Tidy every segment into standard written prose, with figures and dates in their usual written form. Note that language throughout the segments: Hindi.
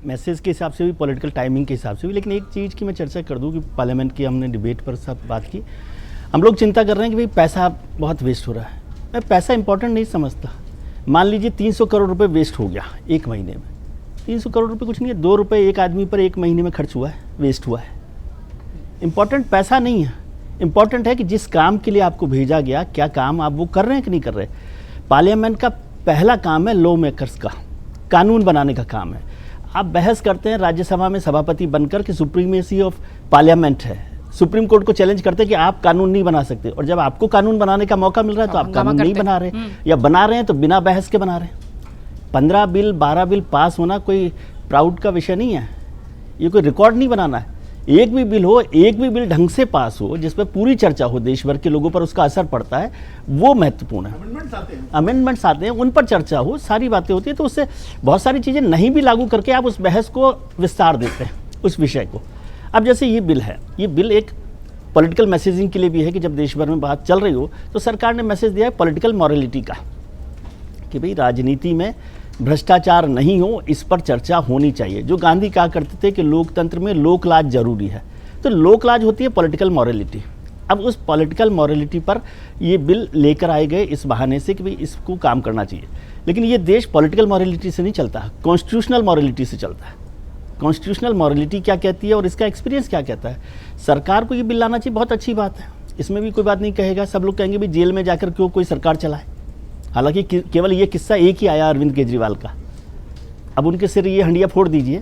मैसेज के हिसाब से भी, पॉलिटिकल टाइमिंग के हिसाब से भी। लेकिन एक चीज़ की मैं चर्चा कर दूं कि पार्लियामेंट की हमने डिबेट पर सब बात की, हम लोग चिंता कर रहे हैं कि भाई पैसा बहुत वेस्ट हो रहा है। मैं पैसा इंपॉर्टेंट नहीं समझता। मान लीजिए 300 करोड़ रुपए वेस्ट हो गया एक महीने में। 300 करोड़ रुपए कुछ नहीं है, 2 रुपये एक आदमी पर एक महीने में खर्च हुआ है, वेस्ट हुआ है। इंपॉर्टेंट पैसा नहीं है, इंपॉर्टेंट है कि जिस काम के लिए आपको भेजा गया, क्या काम आप वो कर रहे हैं कि नहीं कर रहे। पार्लियामेंट का पहला काम है लॉ मेकर्स का, कानून बनाने का काम है। आप बहस करते हैं राज्यसभा में सभापति बनकर कि सुप्रीमेसी ऑफ पार्लियामेंट है, सुप्रीम कोर्ट को चैलेंज करते हैं कि आप कानून नहीं बना सकते, और जब आपको कानून बनाने का मौका मिल रहा है तो आप कानून नहीं बना रहे, या बना रहे हैं तो बिना बहस के बना रहे हैं। 15 बिल 12 बिल पास होना कोई प्राउड का विषय नहीं है, ये कोई रिकॉर्ड नहीं बनाना है। एक भी बिल हो, एक भी बिल ढंग से पास हो जिस पर पूरी चर्चा हो, देश भर के लोगों पर उसका असर पड़ता है, वो महत्वपूर्ण है। अमेंडमेंट्स आते हैं, उन पर चर्चा हो, सारी बातें होती है, तो उससे बहुत सारी चीज़ें नहीं भी लागू करके आप उस बहस को विस्तार देते हैं, उस विषय को। अब जैसे ये बिल है, ये बिल एक पॉलिटिकल मैसेजिंग के लिए भी है कि जब देश भर में बात चल रही हो तो सरकार ने मैसेज दिया है पॉलिटिकल मॉरलिटी का, कि भाई राजनीति में भ्रष्टाचार नहीं हो, इस पर चर्चा होनी चाहिए। जो गांधी कहा करते थे कि लोकतंत्र में लोकलाज जरूरी है, तो लोकलाज होती है पॉलिटिकल मॉरलिटी। अब उस पॉलिटिकल मॉरलिटी पर ये बिल लेकर आए गए इस बहाने से कि भाई इसको काम करना चाहिए। लेकिन ये देश पॉलिटिकल मॉरलिटी से नहीं चलता, कॉन्स्टिट्यूशनल मॉरलिटी से चलता है। कॉन्स्टिट्यूशनल मॉरलिटी क्या कहती है और इसका एक्सपीरियंस क्या कहता है। सरकार को ये बिल लाना चाहिए, बहुत अच्छी बात है, इसमें भी कोई बात नहीं कहेगा। सब लोग कहेंगे भाई जेल में जाकर क्यों कोई सरकार चलाए। हालांकि केवल ये किस्सा एक ही आया अरविंद केजरीवाल का, अब उनके सिर ये हंडिया फोड़ दीजिए।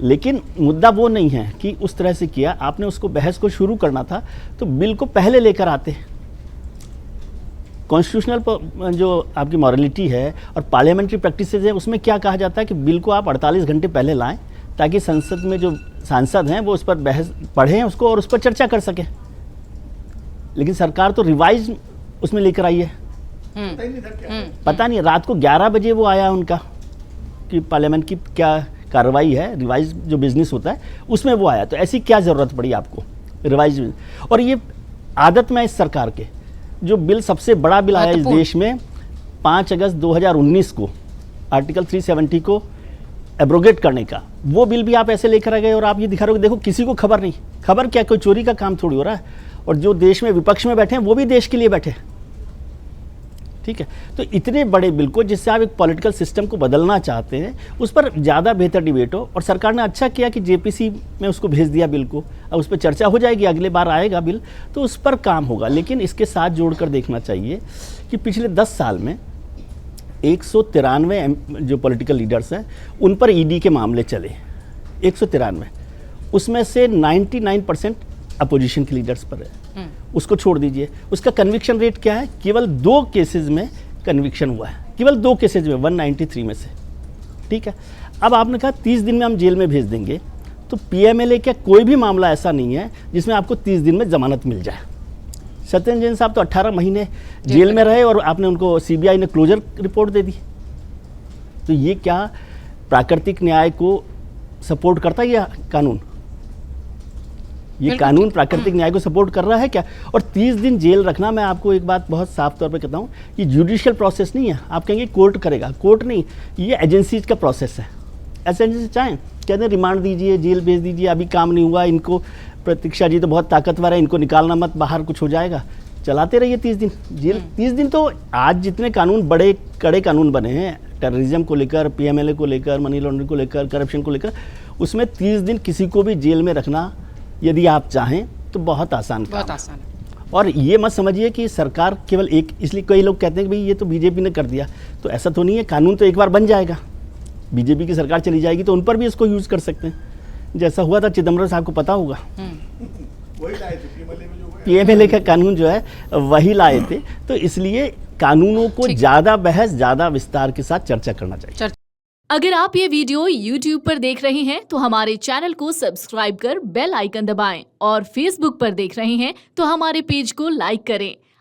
लेकिन मुद्दा वो नहीं है कि उस तरह से किया आपने, उसको बहस को शुरू करना था तो बिल को पहले लेकर आते। कॉन्स्टिट्यूशनल जो आपकी मॉरलिटी है और पार्लियामेंट्री प्रैक्टिसेस है, उसमें क्या कहा जाता है कि बिल को आप 48 घंटे पहले लाएं, ताकि संसद में जो सांसद हैं वो उस पर बहस पढ़ें उसको और उस पर चर्चा कर सकें। लेकिन सरकार तो रिवाइज उसमें लेकर आई है। पता नहीं, रात को 11 बजे वो आया उनका कि पार्लियामेंट की क्या कार्रवाई है, रिवाइज जो बिजनेस होता है उसमें वो आया। तो ऐसी क्या ज़रूरत पड़ी आपको रिवाइज। और ये आदत में इस सरकार के, जो बिल सबसे बड़ा बिल आया इस देश में 5 अगस्त 2019 को, आर्टिकल 370 को एब्रोगेट करने का, वो बिल भी आप ऐसे लेकर आ गए और आप ये दिखा रहे हो देखो किसी को खबर नहीं। खबर क्या, कोई चोरी का काम थोड़ी हो रहा है। और जो देश में विपक्ष में बैठे हैं वो भी देश के लिए बैठे, ठीक है। तो इतने बड़े बिल को, जिससे आप एक पॉलिटिकल सिस्टम को बदलना चाहते हैं, उस पर ज़्यादा बेहतर डिबेट हो। और सरकार ने अच्छा किया कि जेपीसी में उसको भेज दिया बिल को, अब उस पर चर्चा हो जाएगी, अगले बार आएगा बिल तो उस पर काम होगा। लेकिन इसके साथ जोड़कर देखना चाहिए कि पिछले 10 साल में 193 जो पॉलिटिकल लीडर्स हैं उन पर ईडी के मामले चले, 193, उसमें से 99% अपोजिशन के लीडर्स पर है। उसको छोड़ दीजिए, उसका कन्विक्शन रेट क्या है, केवल 2 केसेस में कन्विक्शन हुआ है, केवल 2 केसेस में 193 में से, ठीक है। अब आपने कहा 30 दिन में हम जेल में भेज देंगे, तो पीएमएलए का कोई भी मामला ऐसा नहीं है जिसमें आपको 30 दिन में जमानत मिल जाए। सत्येंद्र जैन साहब तो 18 महीने जेल में रहे और आपने उनको, सीबीआई ने क्लोजर रिपोर्ट दे दी। तो ये क्या प्राकृतिक न्याय को सपोर्ट करता है या कानून? ये कानून प्राकृतिक न्याय को सपोर्ट कर रहा है क्या? और 30 दिन जेल रखना, मैं आपको एक बात बहुत साफ तौर पे कहता हूँ, ये जुडिशियल प्रोसेस नहीं है। आप कहेंगे कोर्ट करेगा, कोर्ट नहीं, ये एजेंसीज का प्रोसेस है। ऐसे एजेंसी चाहें कहते हैं रिमांड दीजिए, जेल भेज दीजिए, अभी काम नहीं हुआ, इनको प्रतीक्षा जी तो बहुत ताकतवर है, इनको निकालना मत, बाहर कुछ हो जाएगा, चलाते रहिए 30 दिन जेल। 30 दिन तो आज जितने कानून, बड़े कड़े कानून बने हैं टेररिज्म को लेकर, पीएमएलए को लेकर, मनी लॉन्ड्रिंग को लेकर, करप्शन को लेकर, उसमें 30 दिन किसी को भी जेल में रखना यदि आप चाहें तो बहुत आसान काम है। और ये मत समझिए कि सरकार केवल एक, इसलिए कई लोग कहते हैं कि भाई ये तो बीजेपी ने कर दिया, तो ऐसा तो नहीं है। कानून तो एक बार बन जाएगा, बीजेपी की सरकार चली जाएगी तो उन पर भी इसको यूज कर सकते हैं, जैसा हुआ था चिदम्बरम साहब को पता होगा। पीएमएलए का कानून जो है वही लाए थे। तो इसलिए कानूनों को ज़्यादा बहस, ज़्यादा विस्तार के साथ चर्चा करना चाहिए। अगर आप ये वीडियो YouTube पर देख रहे हैं तो हमारे चैनल को सब्सक्राइब कर बेल आइकन दबाएं, और Facebook पर देख रहे हैं तो हमारे पेज को लाइक करें।